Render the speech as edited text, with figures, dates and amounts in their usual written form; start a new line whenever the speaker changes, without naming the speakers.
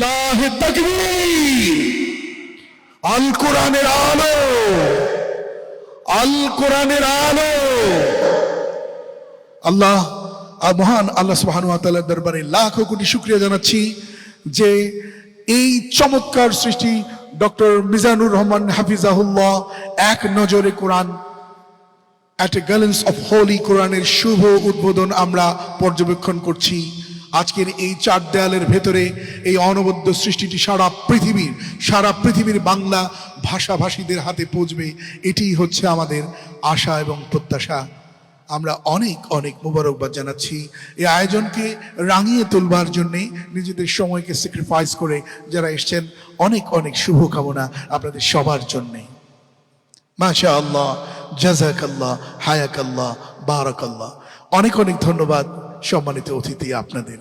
লিল্লাহি তাকবীর। আল কোরআনের আলো, আল কোরআনের আলো। আল্লাহ মহান আল্লাহ সুবহানাহু ওয়া তাআলার দরবারে লাখো কোটি শুকরিয়া জানাচ্ছি যে এই চমৎকার সৃষ্টি ডক্টর মিজানুর রহমান হাফিজাহুল্লাহ এক নজরে কোরআন এট এ গ্লিম্পস অফ হোলি কোরআনের শুভ উদ্বোধন আমরা পর্যবেক্ষণ করছি। আজকের এই চার দেয়ালের ভেতরে এই অনবদ্য সৃষ্টিটি সারা পৃথিবীর বাংলা ভাষাভাষীদের হাতে পৌঁছবে, এটিই হচ্ছে আমাদের আশা এবং প্রত্যাশা। আমরা অনেক অনেক মোবারকবাদ জানাচ্ছি এই আয়োজনকে রাঙিয়ে তুলবার জন্যে নিজেদের সময়কে স্যাক্রিফাইস করে যারা এসছেন। অনেক অনেক শুভকামনা আপনাদের সবার জন্যে। মাশা আল্লাহ, জাযাকাল্লাহ, হায়াকাল্লাহ, বারাকাল্লাহ। অনেক অনেক ধন্যবাদ সম্মানিত অতিথি আপনাদের।